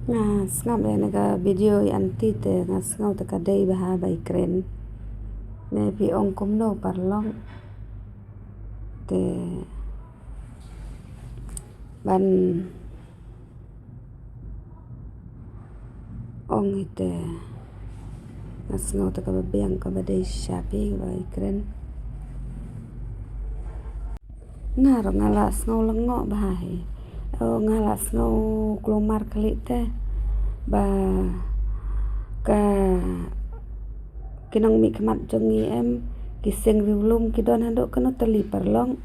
Nga ngam le naga video anti te nga ngau te kadai baha bai kren ne pi ong kum no parlong te ban ong ite nga ngau te ka biang ka badai shapi bai kren nga ro ngala ngau lengo baha he ngala ngau klomar kali te ba ka kinong mi kemat jongi em kiseng riulum kidon hando kano teli parlong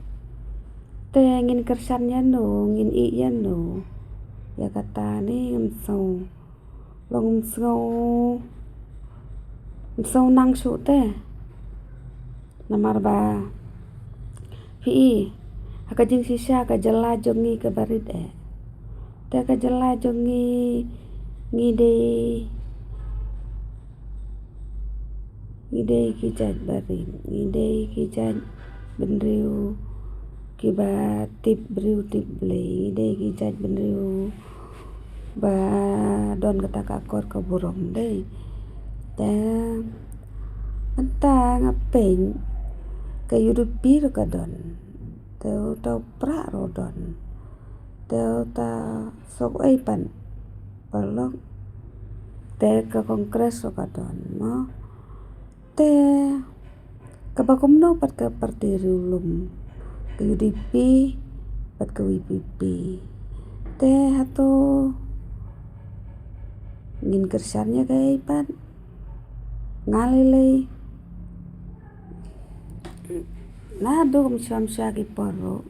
te ngin kersan ya no ngin I ya no ya kata ni ngensau long ngensau nang shu te namar ba hi haka jing sisa ka jala jongi ke barit te ka jala jongi ngidei ki jat barit ngidei ki jat benriu ki ba tip briu tip ble ngidei ki jat benriu ba don kata ka akor ka burong dei te anta ngapeng ka yudupi ro ka don te tau pra ro don te ta sok ei pan parlok te ka kongres ro ka don mo te kabakum no pat ka parti riulum ka UDP pat ka WPP te hato ngin kersannya kai pat ngalilei na do kum syam ki poro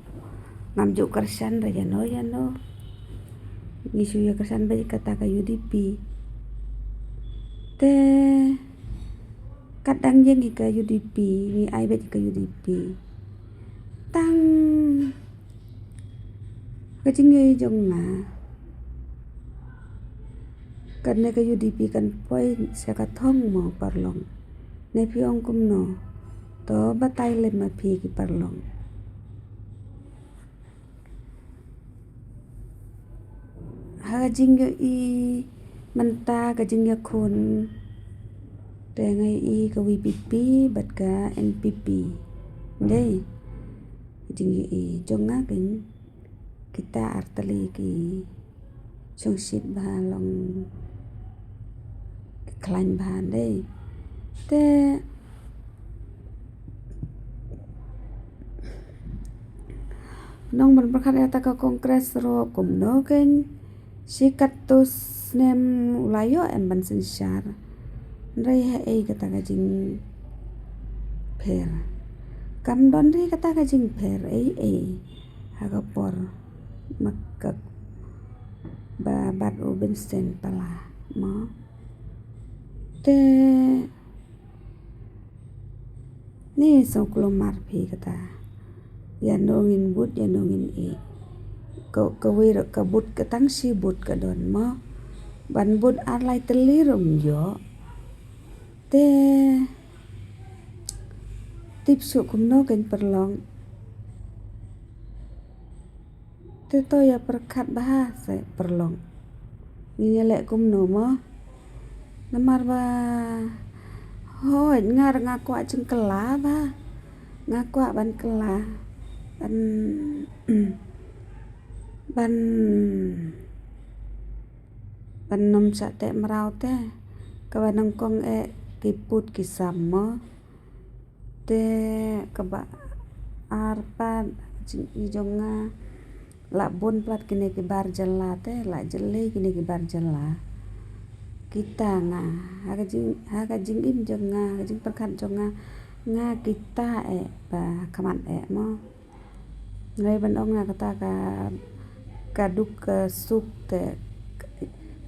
ngamjuk kersan ra ya no ngisu ya kersan ba kata ka UDP te kadang jeng ka UDP ni ai bet ka UDP tang ka jingi jong na kan ne ka UDP kan poi sia ka thong mo parlong ne piong kum no to batai le ma phi ki parlong ha jing I menta ka jing ya khun te ngai I ka WPP bat ka NPP dei jing I jonga kin kita artali ki chungsit ba long klain ba dei te nong ban prakhat ya ta ka kongres ro kum no ken sikatus nem ulayo em ban sinsar rei ha ei kata ka jing pher kam don rei kata ka jing pher ei ha ka por makak ba bat u bensen pala mo te ni so klomar phi kata ya no ngin but ya no ngin I ka wir ka but ka tang si but ka don mo ban but alai teli rom yo te tip su kum no ken perlong te to ya perkhat baha se perlong ni le kum no mo namar ba hoi ngar ngakwa jeng kela ba ngakwa ban kela ban nom sa te mrau te ka banong kong kiput kisam mo te kaba arpa jing I jonga la bon plat kine ki bar jala te la jele kine ki bar jala kita nga haka jing im jonga jing perkhat jonga nga kita ba kaman mo ngai ban ong nga kata ka kaduk ka suk te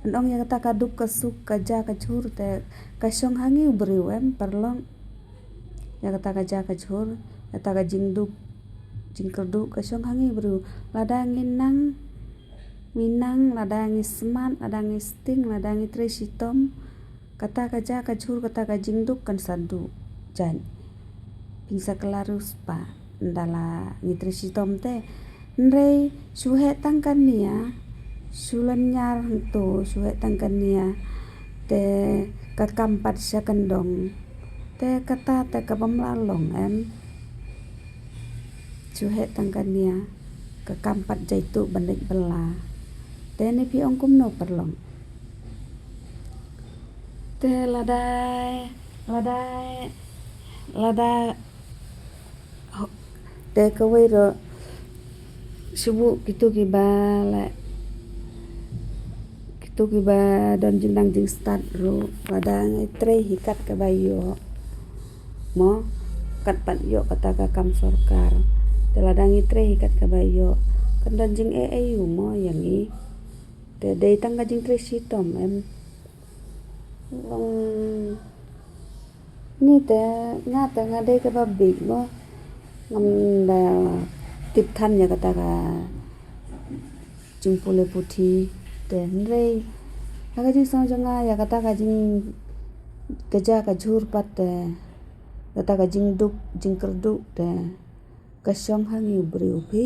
ban ong ya kata kaduk ka suk ka ja ka chur te ka song hangi ubriu em parlong ya kata ka ja ka chur kata ka jingduk jingkerdu ka song hangi ubriu ladangin nang minang ladangi semat ladangi sting ladangi tresitom kata ka ja ka chur kata ka jingduk kan sadu jan pingsa kelarus pa ndala nitresitom te nrei suhe tangkan nia sulan nyar tu suhe tangkania te kakampat sa kendong te kata te kabamlalong em suhe tangkania kakampat jaitu bandit bela te ni pi ong kumno perlong te ladai te kawai ro subuh gitu kiba don jindang jing start ro ladang tre hikat ke bayo mo kat pat yo kata ka kam sorkar te ladang tre hikat ke bayo kan don jing yu mo yang i te dei tangga jing tre sitom em long ni te nga dei ke babik mo ngam da tip than ya kata ka jing pule puthi te nrei aga jing sang janga ya kata ka jing keja ka jhur pat te kata ka jing duk jing kerduk te kasyong hangi ubri upi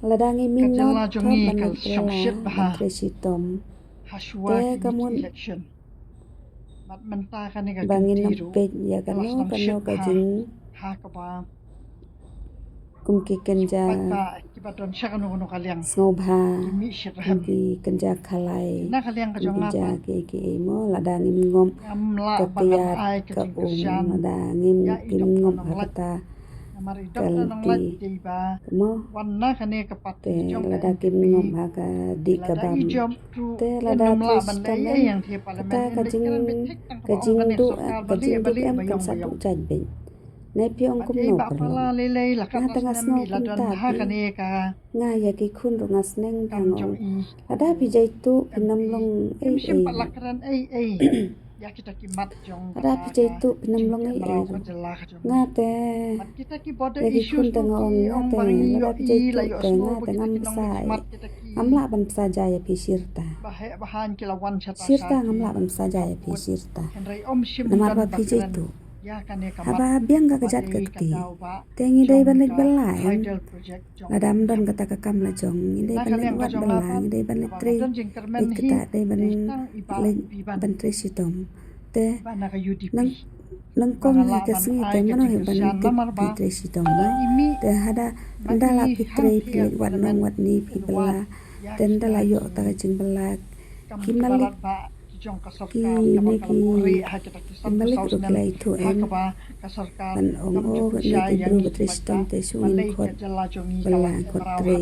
ladangi minot to banat resitom te kamun bangin nampek ya kano ka jing kumki kenja snobha kumki kenja khalai kumki ke mo ladangin ngom kakiat ka ladangin ngom kata kalti mo te ladakin ngom haka di kabam te ladat sistem kata kajing du em kan satu jadbin nepi ong kumno perlo nga tangas no pintabi nga yaki kun rungas neng tangong ada bijay tu pinamlong ada bijay tu pinamlong nga te yaki kun tangong nga te ada bijay tu te nga te ngamsay ngamla ban sajaya pi sirta ngamla ban sajaya pi sirta namar ba bijay tu haba biang ga kejat kekti tengi dai banek belayan ladam don kata kakam la jong dai banek wat belang dai banek tri kita dai ban tri sitom te nang kong ni kesingi te mano he banek tri sitom te hada ndala pitri pilik wat nong wat ni pi bela te ndala yo ta jing bela kinalik ki balik ro kala itu em pan ong ni bru betriston te suin khot belang khot tre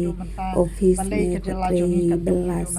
office ne khot tre belas